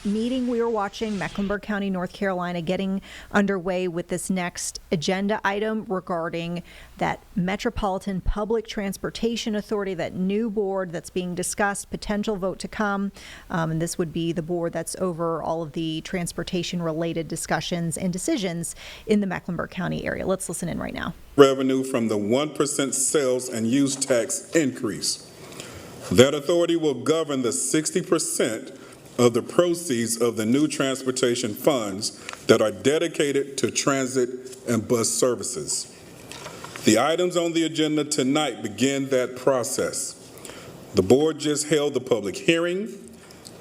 meeting we were watching, Mecklenburg County, North Carolina, getting underway with this next agenda item regarding that Metropolitan Public Transportation Authority, that new board that's being discussed, potential vote to come. And this would be the board that's over all of the transportation-related discussions and decisions in the Mecklenburg County area. Let's listen in right now. Revenue from the 1% sales and use tax increase. That authority will govern the 60% of the proceeds of the new transportation funds that are dedicated to transit and bus services. The items on the agenda tonight begin that process. The board just held the public hearing,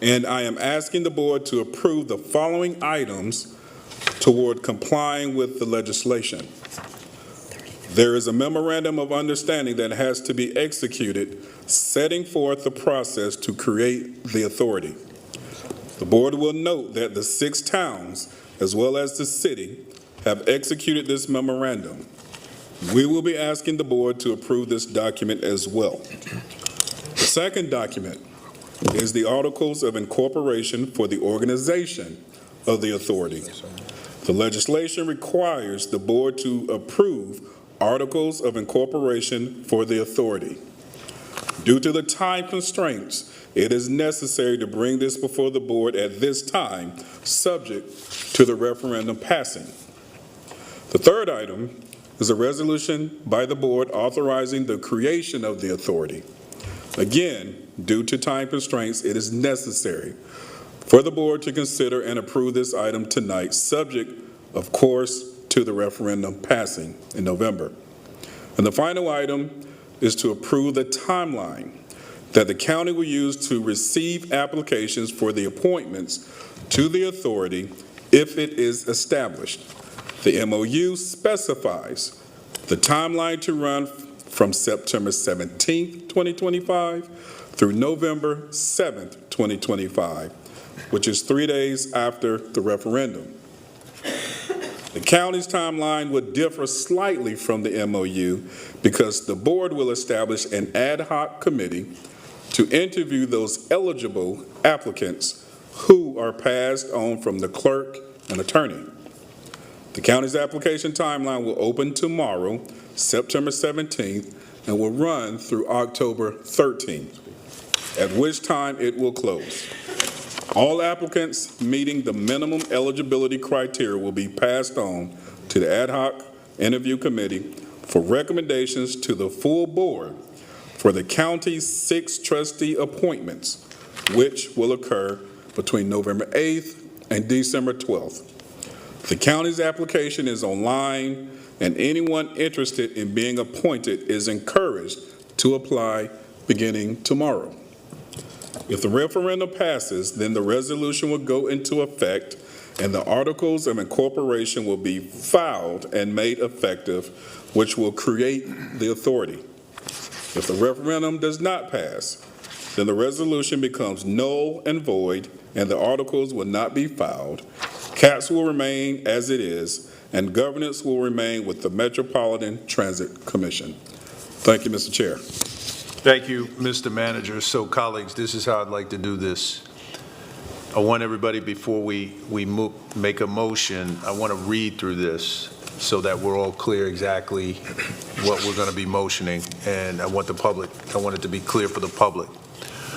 and I am asking the board to approve the following items toward complying with the legislation. There is a memorandum of understanding that has to be executed, setting forth the process to create the authority. The board will note that the 6 towns, as well as the city, have executed this memorandum. We will be asking the board to approve this document as well. The second document is the Articles of Incorporation for the organization of the authority. The legislation requires the board to approve Articles of Incorporation for the authority. Due to the time constraints, it is necessary to bring this before the board at this time, subject to the referendum passing. The third item is a resolution by the board authorizing the creation of the authority. Again, due to time constraints, it is necessary for the board to consider and approve this item tonight, subject, of course, to the referendum passing in November. And the final item is to approve the timeline that the county will use to receive applications for the appointments to the authority if it is established. The MOU specifies the timeline to run from September 17th, 2025 through November 7th, 2025, which is 3 days after the referendum. The county's timeline would differ slightly from the MOU because the board will establish an ad hoc committee to interview those eligible applicants who are passed on from the clerk and attorney. The county's application timeline will open tomorrow, September 17th, and will run through October 13th, at which time it will close. All applicants meeting the minimum eligibility criteria will be passed on to the ad hoc interview committee for recommendations to the full board for the county's 6 trustee appointments, which will occur between November 8th and December 12th. The county's application is online, and anyone interested in being appointed is encouraged to apply beginning tomorrow. If the referendum passes, then the resolution will go into effect and the Articles of Incorporation will be filed and made effective, which will create the authority. If the referendum does not pass, then the resolution becomes null and void and the articles will not be filed. CATS will remain as it is and governance will remain with the Metropolitan Transit Commission. Thank you, Mr. Chair. Thank you, Mr. Manager. So, colleagues, this is how I'd like to do this. I want everybody, before we make a motion, I want to read through this so that we're all clear exactly what we're going to be motioning, and I want it to be clear for the public.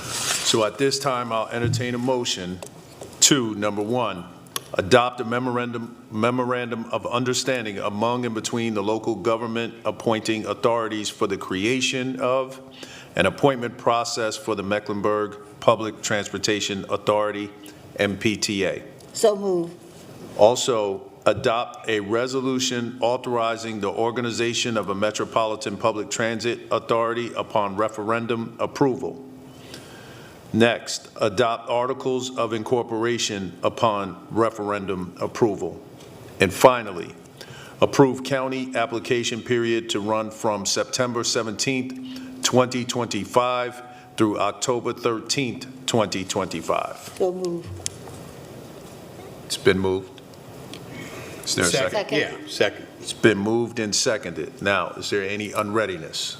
So at this time, I'll entertain a motion to, number 1, adopt a memorandum of understanding among and between the local government appointing authorities for the creation of an appointment process for the Mecklenburg Public Transportation Authority, MPTA. So moved. Also, adopt a resolution authorizing the organization of a Metropolitan Public Transit Authority upon referendum approval. Next, adopt Articles of Incorporation upon referendum approval. And finally, approve county application period to run from September 17th, 2025 through October 13th, 2025. So moved. It's been moved. Is there a second? Second. Yeah, second. It's been moved and seconded. Now, is there any unreadiness?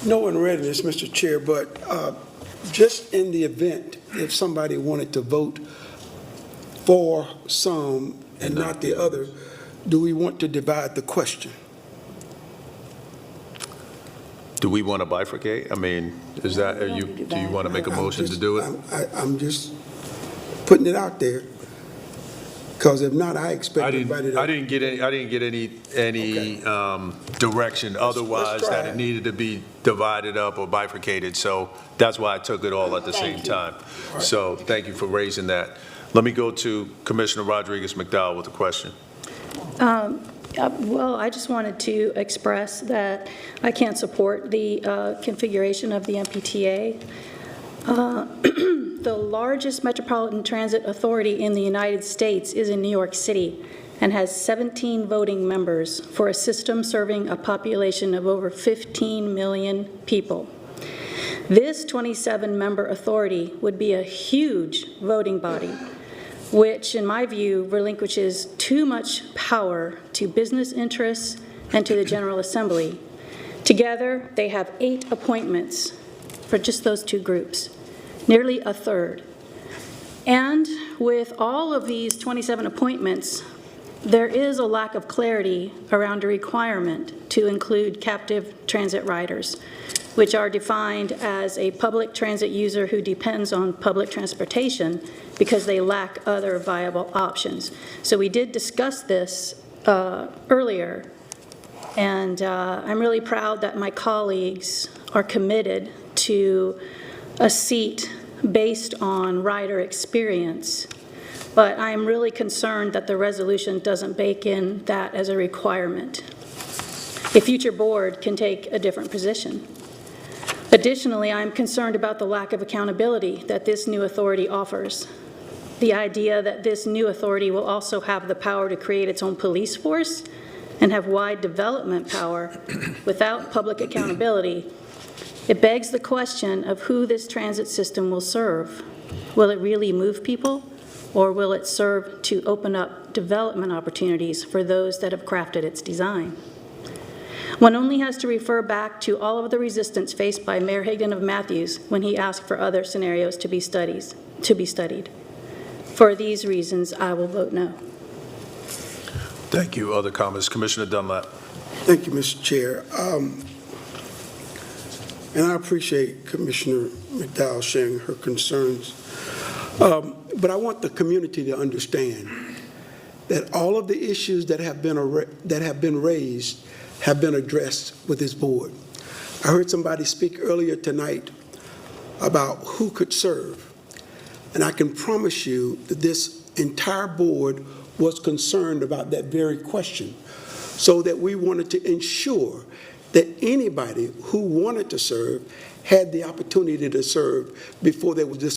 No unreadiness, Mr. Chair, but just in the event, if somebody wanted to vote for some and not the other, do we want to divide the question? Do we want to bifurcate? I mean, is that, do you want to make a motion to do it? I'm just putting it out there, because if not, I expect I everybody to. didn't get any direction otherwise try that it. it needed to be divided up or bifurcated, so that's why I took it all at the same time. So thank you for raising that. Let me go to Commissioner Rodriguez McDowell with a question. Well, I just wanted to express that I can't support the configuration of the MPTA. The largest metropolitan transit authority in the United States is in New York City and has 17 voting members for a system serving a population of over 15 million people. This 27-member authority would be a huge voting body, which, in my view, relinquishes too much power to business interests and to the General Assembly. Together, they have 8 appointments for just those 2 groups, nearly a third. And with all of these 27 appointments, there is a lack of clarity around a requirement to include captive transit riders, which are defined as a public transit user who depends on public transportation because they lack other viable options. So we did discuss this earlier, and I'm really proud that my colleagues are committed to a seat based on rider experience, but I'm really concerned that the resolution doesn't bake in that as a requirement. A future board can take a different position. Additionally, I'm concerned about the lack of accountability that this new authority offers. The idea that this new authority will also have the power to create its own police force and have wide development power without public accountability, it begs the question of who this transit system will serve. Will it really move people, or will it serve to open up development opportunities for those that have crafted its design? One only has to refer back to all of the resistance faced by Mayor Higdon of Matthews when he asked for other scenarios to be studied. For these reasons, I will vote no. Thank you. Other comments? Commissioner Dunlap. Thank you, Mr. Chair. And I appreciate Commissioner McDowell sharing her concerns. But I want the community to understand that all of the issues that have been raised have been addressed with this board. I heard somebody speak earlier tonight about who could serve. And I can promise you that this entire board was concerned about that very question, so that we wanted to ensure that anybody who wanted to serve had the opportunity to serve before there was this.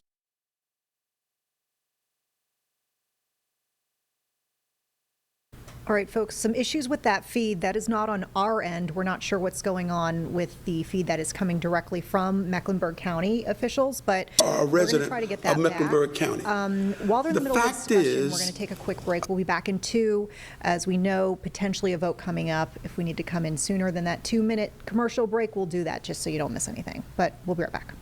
All right, folks, some issues with that feed. That is not on our end. We're not sure what's going on with the feed that is coming directly from Mecklenburg County officials, but A we're going to resident try to get that of Mecklenburg back. County. While they're in the middle of fact discussion, we're is- going to take a quick break. We'll be back in 2. As we know, potentially a vote coming up. If we need to come in sooner than that 2-minute commercial break, we'll do that just so you don't miss anything. But we'll be right back.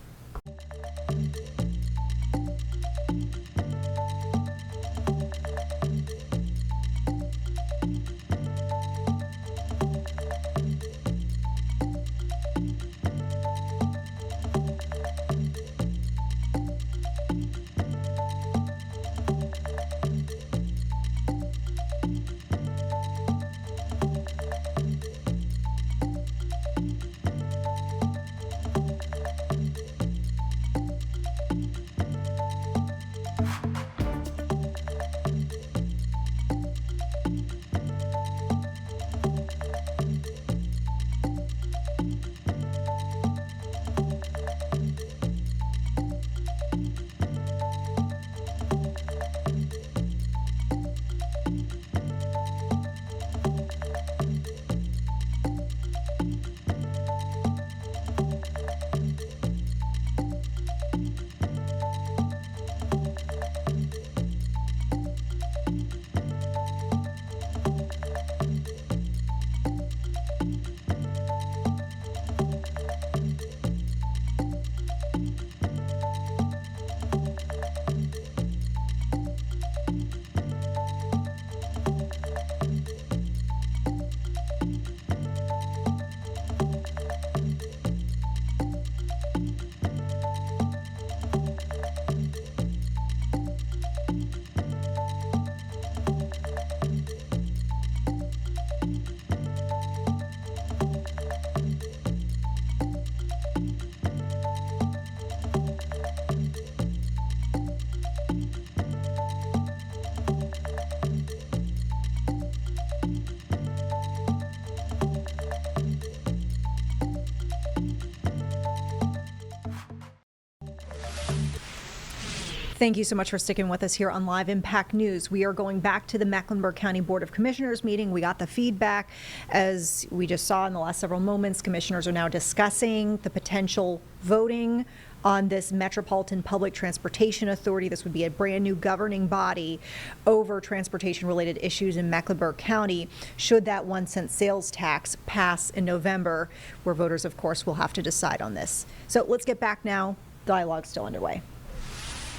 Thank you so much for sticking with us here on Live Impact News. We are going back to the Mecklenburg County Board of Commissioners meeting. We got the feedback. As we just saw in the last several moments, commissioners are now discussing the potential voting on this Metropolitan Public Transportation Authority. This would be a brand new governing body over transportation-related issues in Mecklenburg County, should that 1 cent sales tax pass in November, where voters, of course, will have to decide on this. So let's get back now. Dialogue's still underway.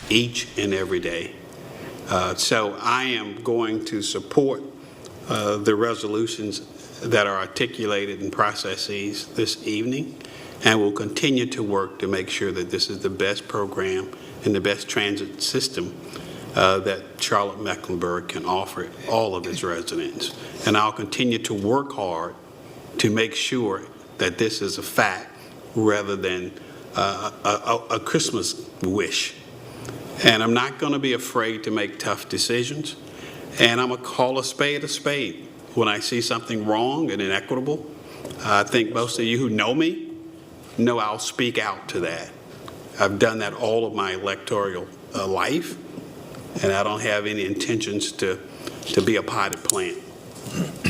Each and every day. So I am going to support the resolutions that are articulated in processes this evening, and will continue to work to make sure that this is the best program and the best transit system that Charlotte Mecklenburg can offer all of its residents. And I'll continue to work hard to make sure that this is a fact rather than a Christmas wish. And I'm not going to be afraid to make tough decisions. And I'm going to call a spade when I see something wrong and inequitable. I think most of you who know me know I'll speak out to that. I've done that all of my electoral life, and I don't have any intentions to be a potted plant.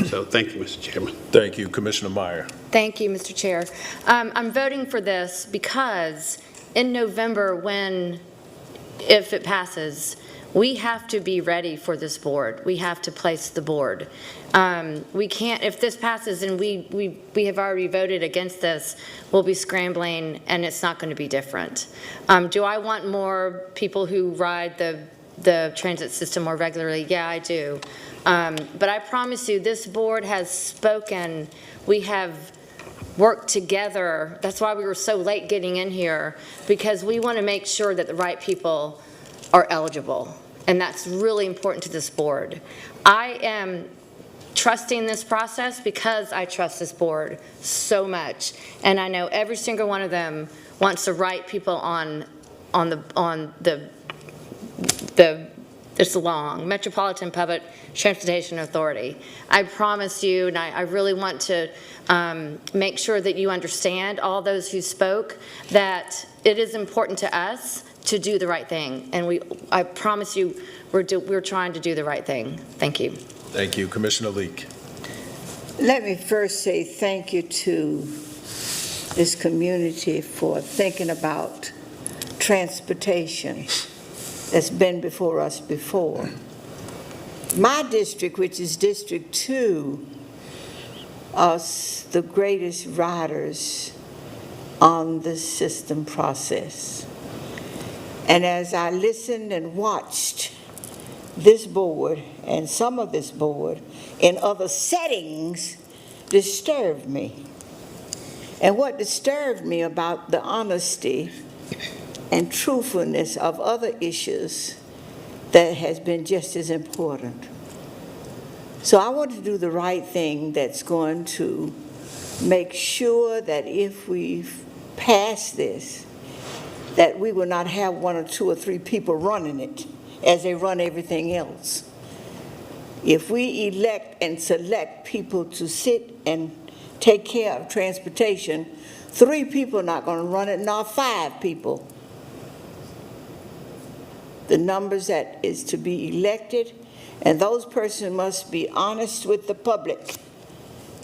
So thank you, Mr. Chairman. Thank you, Commissioner Meyer. Thank you, Mr. Chair. I'm voting for this because in November, if it passes, we have to be ready for this board. We have to place the board. We can't, if this passes and we have already voted against this, we'll be scrambling and it's not going to be different. Do I want more people who ride the transit system more regularly? Yeah, I do. But I promise you, this board has spoken. We have worked together. That's why we were so late getting in here, because we want to make sure that the right people are eligible. And that's really important to this board. I am trusting this process because I trust this board so much. And I know every single one of them wants the right people on it's long, Metropolitan Public Transportation Authority. I promise you, and I really want to make sure that you understand, all those who spoke, that it is important to us to do the right thing. And I promise you, we're trying to do the right thing. Thank you. Thank you, Commissioner Leek. Let me first say thank you to this community for thinking about transportation that's been before us before. My district, which is District 2, are the greatest riders on the system process. And as I listened and watched this board and some of this board in other settings, disturbed me. And what disturbed me about the honesty and truthfulness of other issues that has been just as important. So I want to do the right thing that's going to make sure that if we pass this, that we will not have 1 or 2 or 3 people running it as they run everything else. If we elect and select people to sit and take care of transportation, 3 people are not going to run it, not 5 people. The numbers that is to be elected, and those persons must be honest with the public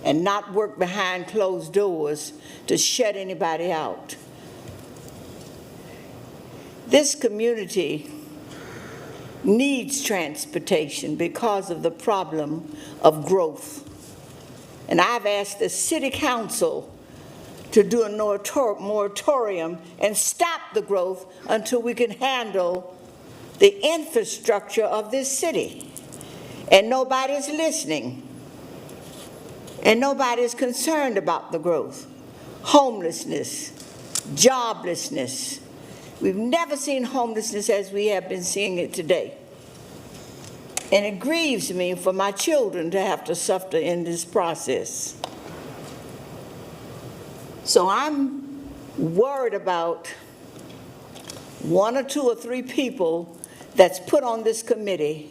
and not work behind closed doors to shut anybody out. This community needs transportation because of the problem of growth. And I've asked the city council to do a moratorium and stop the growth until we can handle the infrastructure of this city. And nobody's listening. And nobody's concerned about the growth. Homelessness, joblessness. We've never seen homelessness as we have been seeing it today. And it grieves me for my children to have to suffer in this process. So I'm worried about 1 or 2 or 3 people that's put on this committee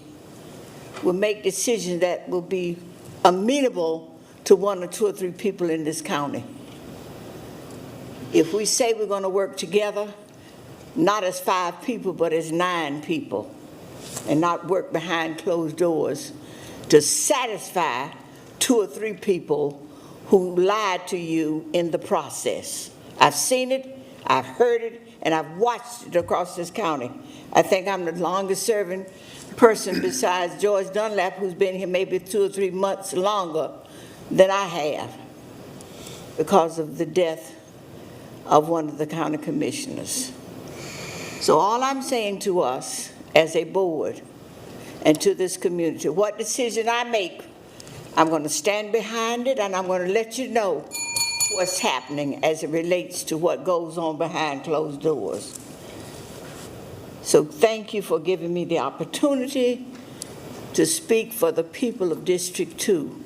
will make decisions that will be amenable to 1 or 2 or 3 people in this county. If we say we're going to work together, not as 5 people, but as 9 people, and not work behind closed doors to satisfy 2 or 3 people who lied to you in the process. I've seen it, I've heard it, and I've watched it across this county. I think I'm the longest serving person besides George Dunlap, who's been here maybe 2 or 3 months longer than I have because of the death of one of the county commissioners. So all I'm saying to us as a board and to this community, what decision I make, I'm going to stand behind it, and I'm going to let you know what's happening as it relates to what goes on behind closed doors. So thank you for giving me the opportunity to speak for the people of District 2,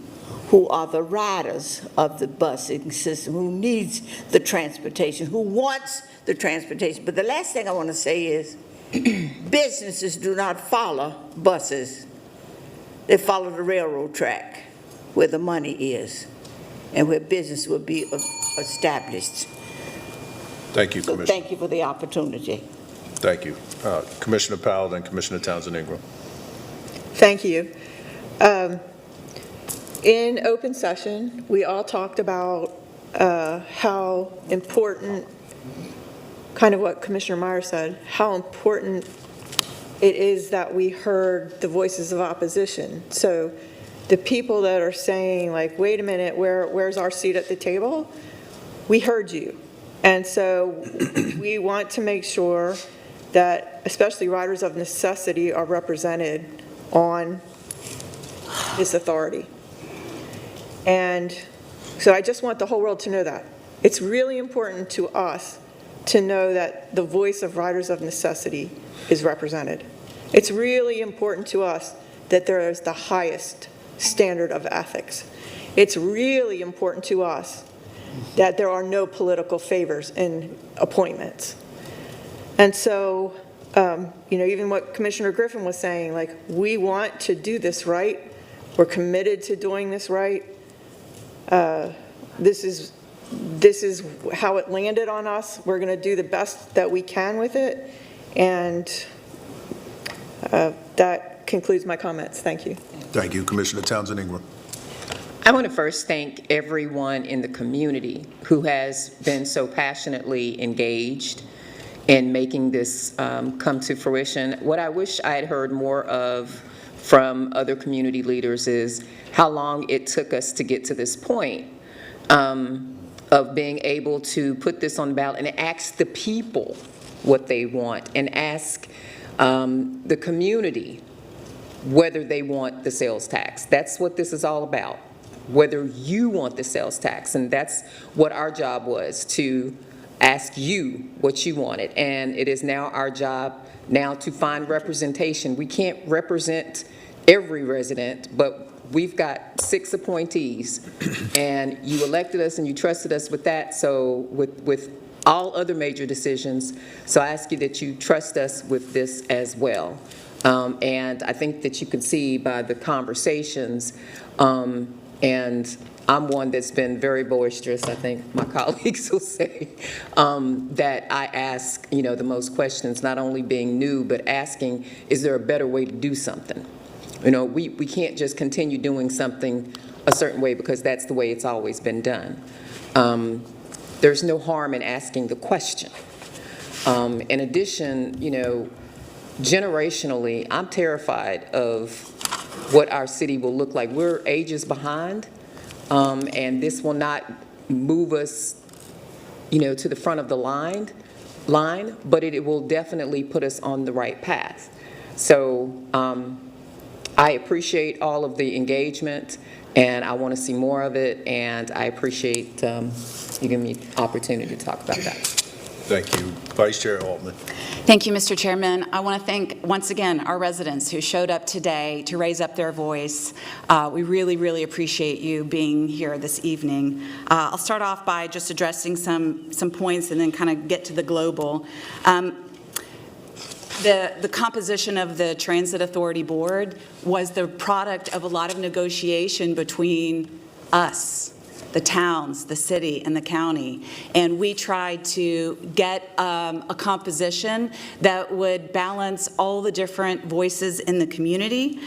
who are the riders of the busing system, who needs the transportation, who wants the transportation. But the last thing I want to say is businesses do not follow buses. They follow the railroad track where the money is and where business will be established. Thank you, So Commissioner. thank you for the opportunity. Thank you. Commissioner Powell, then Commissioner Townsend Ingram. Thank you. In open session, we all talked about how important, kind of what Commissioner Meyer said, how important it is that we heard the voices of opposition. So the people that are saying, like, wait a minute, where's our seat at the table? We heard you. And so we want to make sure that especially riders of necessity are represented on this authority. And so I just want the whole world to know that. It's really important to us to know that the voice of riders of necessity is represented. It's really important to us that there is the highest standard of ethics. It's really important to us that there are no political favors in appointments. And so, even what Commissioner Griffin was saying, like, we want to do this right. We're committed to doing this right. This is how it landed on us. We're going to do the best that we can with it. And that concludes my comments. Thank you. Thank you, Commissioner Townsend Ingram. I want to first thank everyone in the community who has been so passionately engaged in making this come to fruition. What I wish I had heard more of from other community leaders is how long it took us to get to this point of being able to put this on the ballot and ask the people what they want and ask the community whether they want the sales tax. That's what this is all about, whether you want the sales tax. And that's what our job was, to ask you what you wanted. And it is now our job now to find representation. We can't represent every resident, but we've got 6 appointees, and you elected us and you trusted us with that. So with all other major decisions, so I ask you that you trust us with this as well. And I think that you can see by the conversations, and I'm one that's been very boisterous, I think my colleagues will say, that I ask, the most questions, not only being new, but asking, is there a better way to do something? We can't just continue doing something a certain way because that's the way it's always been done. There's no harm in asking the question. In addition, generationally, I'm terrified of what our city will look like. We're ages behind, and this will not move us, to the front of the line, but it will definitely put us on the right path. So I appreciate all of the engagement, and I want to see more of it, and I appreciate you giving me the opportunity to talk about that. Thank you. Vice Chair Altman. Thank you, Mr. Chairman. I want to thank, once again, our residents who showed up today to raise up their voice. We really, really appreciate you being here this evening. I'll start off by just addressing some points and then kind of get to the global. The composition of the Transit Authority Board was the product of a lot of negotiation between us the towns, the city, and the county. And we tried to get a composition that would balance all the different voices in the community.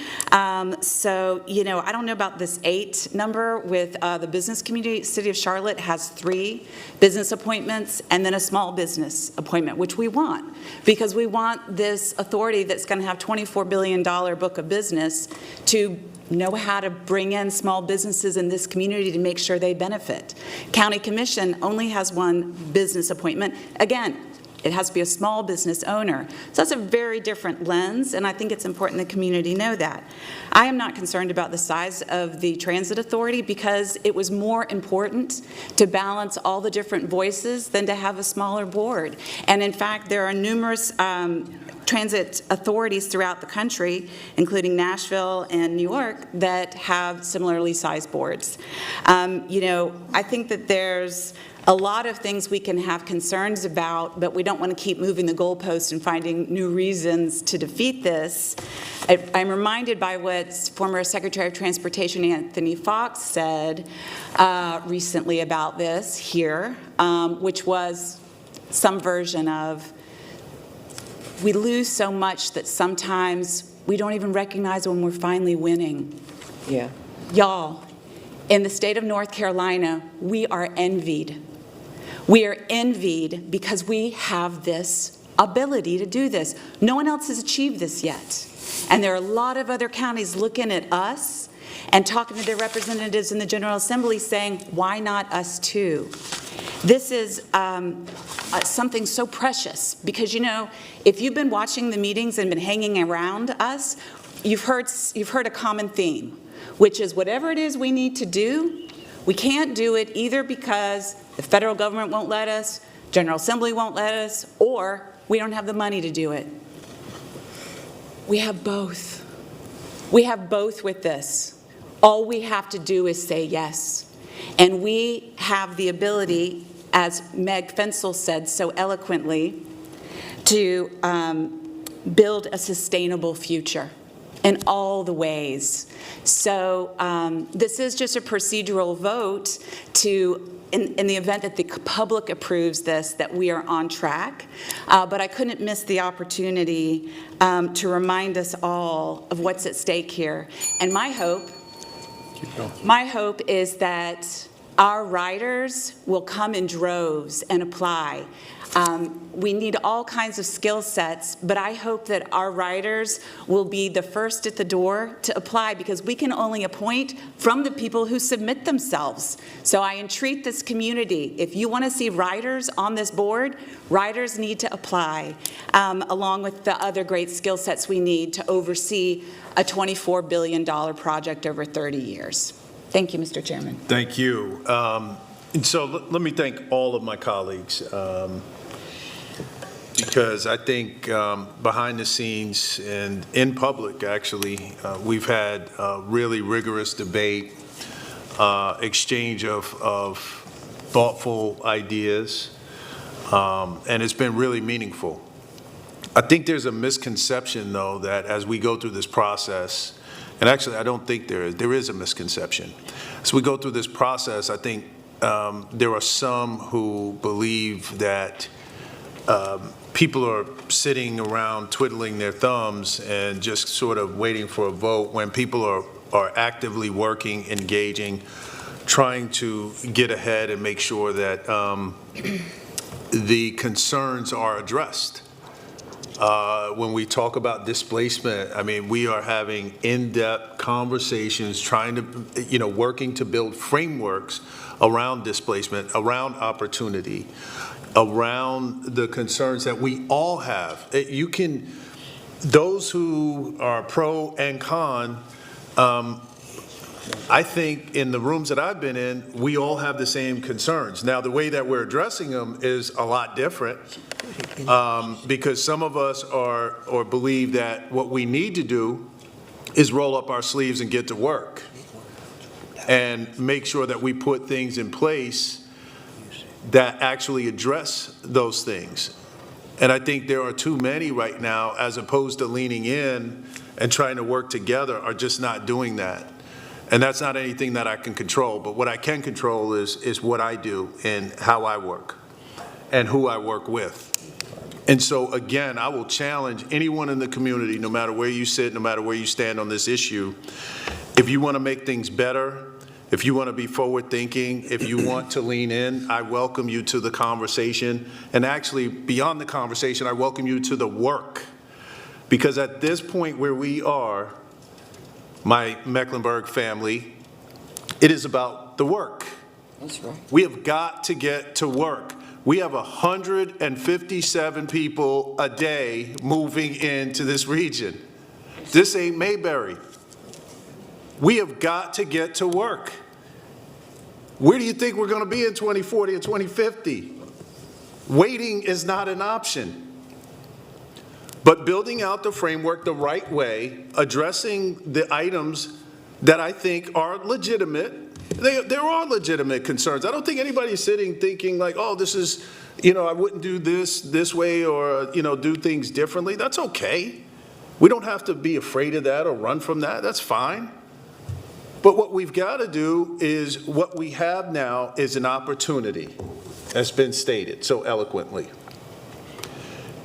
So, you know, I don't know about this 8 number with the business community. City of Charlotte has 3 business appointments and then a small business appointment, which we want, because we want this authority that's going to have $24 billion book of business to know how to bring in small businesses in this community to make sure they benefit. County Commission only has 1 business appointment. Again, it has to be a small business owner. So that's a very different lens, and I think it's important the community know that. I am not concerned about the size of the transit authority because it was more important to balance all the different voices than to have a smaller board. And in fact, there are numerous transit authorities throughout the country, including Nashville and New York, that have similarly sized boards. You know, I think that there's a lot of things we can have concerns about, but we don't want to keep moving the goalposts and finding new reasons to defeat this. I'm reminded by what former Secretary of Transportation Anthony Fox said recently about this here, which was some version of, we lose so much that sometimes we don't even recognize when we're finally winning. Yeah. Y'all, in the state of North Carolina, we are envied. We are envied because we have this ability to do this. No one else has achieved this yet. And there are a lot of other counties looking at us and talking to their representatives in the General Assembly saying, why not us too? This is something so precious because, you know, if you've been watching the meetings and been hanging around us, you've heard a common theme, which is whatever it is we need to do, we can't do it either because the federal government won't let us, General Assembly won't let us, or we don't have the money to do it. We have both. We have both with this. All we have to do is say yes. And we have the ability, as Meg Fensel said so eloquently, to build a sustainable future in all the ways. So this is just a procedural vote to, in the event that the public approves this, that we are on track. But I couldn't miss the opportunity to remind us all of what's at stake here. And my hope is that our riders will come in droves and apply. We need all kinds of skill sets, but I hope that our riders will be the first at the door to apply because we can only appoint from the people who submit themselves. So I entreat this community, if you want to see riders on this board, riders need to apply, along with the other great skill sets we need to oversee a $24 billion project over 30 years. Thank you, Mr. Chairman. Thank you. And so let me thank all of my colleagues because I think behind the scenes and in public, actually, we've had a really rigorous debate, exchange of thoughtful ideas, and it's been really meaningful. I think there's a misconception, though, that as we go through this process, and actually I don't think there is a misconception. As we go through this process, I think there are some who believe that people are sitting around twiddling their thumbs and just sort of waiting for a vote when people are actively working, engaging, trying to get ahead and make sure that the concerns are addressed. When we talk about displacement, I mean, we are having in-depth conversations, trying to, working to build frameworks around displacement, around opportunity, around the concerns that we all have. Those who are pro and con, I think in the rooms that I've been in, we all have the same concerns. Now, the way that we're addressing them is a lot different because some of us or believe that what we need to do is roll up our sleeves and get to work and make sure that we put things in place that actually address those things. And I think there are too many right now, as opposed to leaning in and trying to work together, are just not doing that. And that's not anything that I can control, but what I can control is what I do and how I work and who I work with. And so, again, I will challenge anyone in the community, no matter where you sit, no matter where you stand on this issue, if you want to make things better, if you want to be forward-thinking, if you want to lean in, I welcome you to the conversation. And actually, beyond the conversation, I welcome you to the work. Because at this point where we are, my Mecklenburg family, it is about the work. That's right. We have got to get to work. We have 157 people a day moving into this region. This ain't Mayberry. We have got to get to work. Where do you think we're going to be in 2040 and 2050? Waiting is not an option. But building out the framework the right way, addressing the items that I think are legitimate. There are legitimate concerns. I don't think anybody's sitting thinking like, oh, this is, I wouldn't do this way or, do things differently. That's okay. We don't have to be afraid of that or run from that. That's fine. But what we've got to do is what we have now is an opportunity, as been stated so eloquently.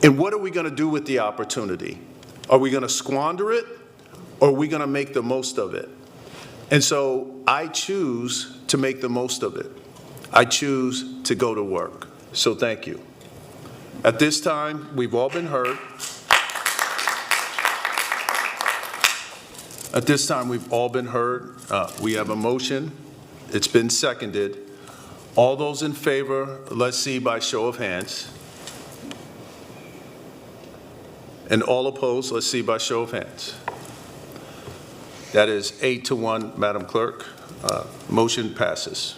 And what are we going to do with the opportunity? Are we going to squander it, or are we going to make the most of it? And so I choose to make the most of it. I choose to go to work. So thank you. At this time, we've all been heard. At this time, we've all been heard. We have a motion. It's been seconded. All those in favor, let's see by show of hands. And all opposed, let's see by show of hands. That is 8-1, Madam Clerk. Motion passes.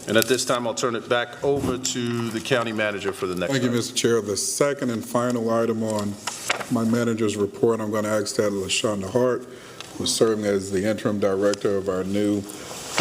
And at this time, I'll turn it back over to the county manager for the next Thank you, item. Mr. Chair. The second and final item on my manager's report, I'm going to ask that LaShonda Hart, who's serving as the interim director of our new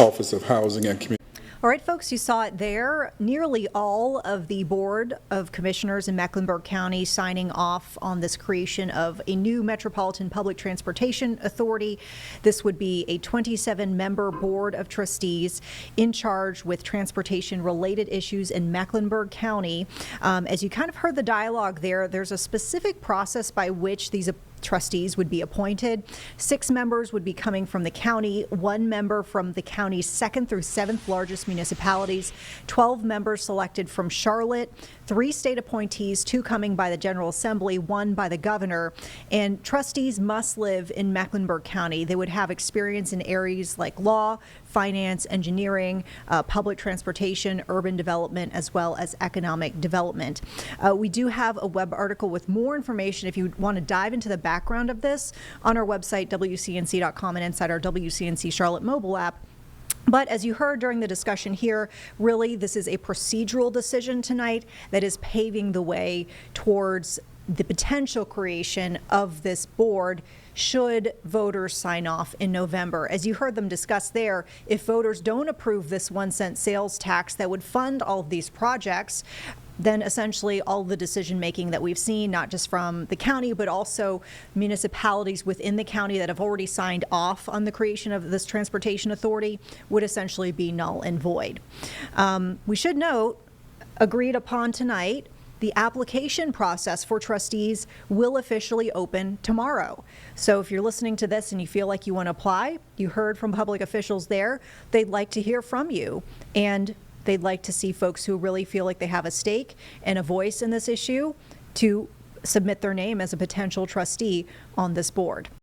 Office of Housing and Community. All right, folks, you saw it there. Nearly all of the Board of Commissioners in Mecklenburg County signing off on this creation of a new Metropolitan Public Transportation Authority. This would be a 27-member Board of Trustees in charge with transportation-related issues in Mecklenburg County. As you kind of heard the dialogue there, there's a specific process by which these trustees would be appointed. 6 members would be coming from the county, 1 member from the county's 2nd through 7th largest municipalities, 12 members selected from Charlotte, 3 state appointees, 2 coming by the General Assembly, 1 by the governor. And trustees must live in Mecklenburg County. They would have experience in areas like law, finance, engineering, public transportation, urban development, as well as economic development. We do have a web article with more information if you want to dive into the background of this on our website, WCNC.com, and inside our WCNC Charlotte mobile app. But as you heard during the discussion here, really this is a procedural decision tonight that is paving the way towards the potential creation of this board should voters sign off in November. As you heard them discuss there, if voters don't approve this 1-cent sales tax that would fund all of these projects, then essentially all the decision making that we've seen, not just from the county, but also municipalities within the county that have already signed off on the creation of this transportation authority, would essentially be null and void. We should note, agreed upon tonight, the application process for trustees will officially open tomorrow. So if you're listening to this and you feel like you want to apply, you heard from public officials there, they'd like to hear from you. And they'd like to see folks who really feel like they have a stake and a voice in this issue to submit their name as a potential trustee on this board.